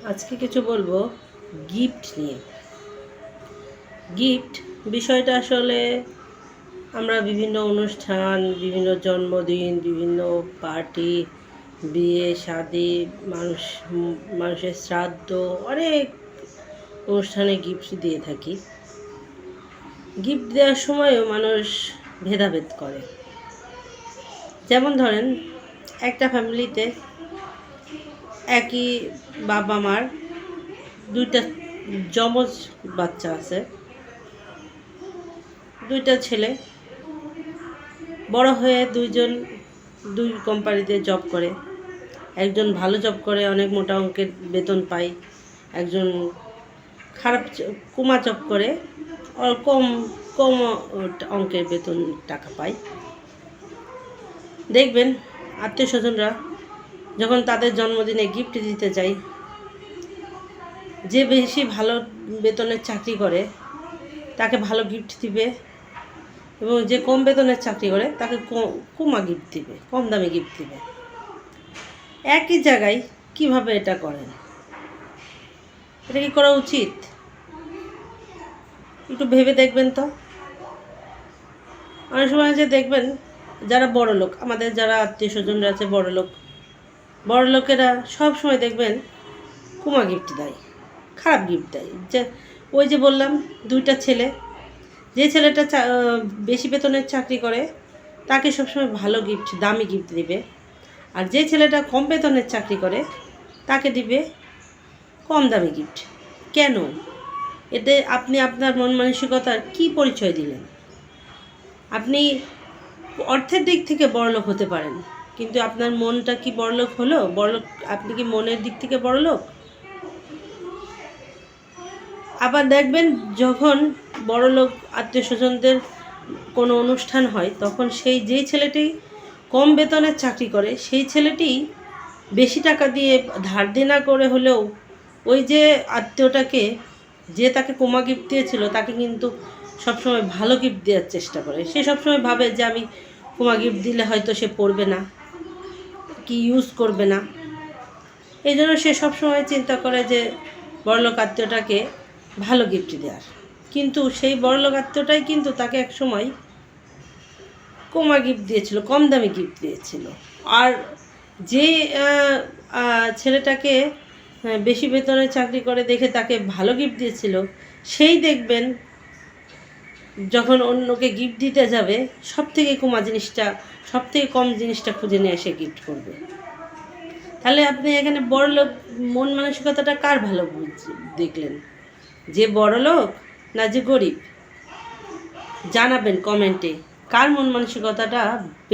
আজকে কিছু বলবো গিফট নিয়ে। গিফট বিষয়টা আসলে আমরা বিভিন্ন অনুষ্ঠান, বিভিন্ন জন্মদিন, বিভিন্ন পার্টি, বিয়ে শাদী, মানুষের শ্রাদ্ধ, অনেক অনুষ্ঠানে গিফট দিয়ে থাকি। গিফট দেওয়ার সময়ও মানুষ ভেদাভেদ করে। যেমন ধরেন, একটা ফ্যামিলিতে একই বাবা মার দুইটা যমজ বাচ্চা আছে, দুইটা ছেলে বড় হয়ে দুই কোম্পানিতে জব করে। একজন ভালো জব করে, অনেক মোটা অঙ্কের বেতন পায়। একজন খারাপ কুমা জব করে, কম কম অঙ্কের বেতন টাকা পায়। দেখবেন আত্মীয় স্বজনরা যখন তাদের জন্মদিনে গিফট দিতে যায়, যে বেশি ভালো বেতনের চাকরি করে তাকে ভালো গিফট দিবে, এবং যে কম বেতনের চাকরি করে তাকে কমা গিফট দিবে, কম দামে গিফট দিবে। একই জায়গায় কিভাবে এটা করেন? এটা কি করা উচিত? একটু ভেবে দেখবেন তো। অনেক সময় যে দেখবেন যারা বড় লোক, আমাদের যারা আত্মীয় স্বজনরা আছে বড় লোকেরা সব সময় দেখবেন কুমা গিফট দেয়, খারাপ গিফট দেয়। যে ওই যে বললাম, দুইটা ছেলে, যে ছেলেটা বেশি বেতনের চাকরি করে তাকে সবসময় ভালো গিফট, দামি গিফট দিবে। আর যে ছেলেটা কম বেতনের চাকরি করে তাকে দিবে কম দামি গিফট। কেন? এতে আপনি আপনার মন মানসিকতার কী পরিচয় দিলেন? আপনি অর্থের দিক থেকে বড়লোক হতে পারেন, কিন্তু আপনার মনটা কি বড়লোক হলো? আপনি কি মনের দিক থেকে বড়লোক? আবার দেখবেন যখন বড়লোক আত্মীয় স্বজনদের কোনো অনুষ্ঠান হয়, তখন যেই ছেলেটি কম বেতনের চাকরি করে সেই ছেলেটি বেশি টাকা দিয়ে ধার দেনা করে হলেও ওই যে আত্মীয়টাকে, যে তাকে কোমা গিফট দিয়েছিল, তাকে কিন্তু সবসময় ভালো গিফট দেওয়ার চেষ্টা করে। সে সবসময় ভাবে যে আমি কোমা গিফট দিলে হয়তো সে পড়বে না, কি ইউজ করবে না। এই জন্য সে সবসময় চিন্তা করে যে বড়লোক আত্মীয়টাকে ভালো গিফট দেওয়ার। কিন্তু সেই বড়লোক আত্মীয়টাই কিন্তু তাকে এক সময় কমা গিফট দিয়েছিল, কম দামি গিফট দিয়েছিল। আর যে ছেলেটাকে বেশি বেতনে চাকরি করে দেখে তাকে ভালো গিফট দিয়েছিল, সেই দেখবেন যখন অন্যকে গিফট দিতে যাবে সব থেকে কম জিনিসটা খুঁজে নিয়ে এসে গিফট করবে। তাহলে আপনি এখানে বড়লোক মন মানসিকতাটা কার ভালো দেখলেন? যে বড়লোক না যে গরিব? জানাবেন কমেন্টে কার মন মানসিকতাটা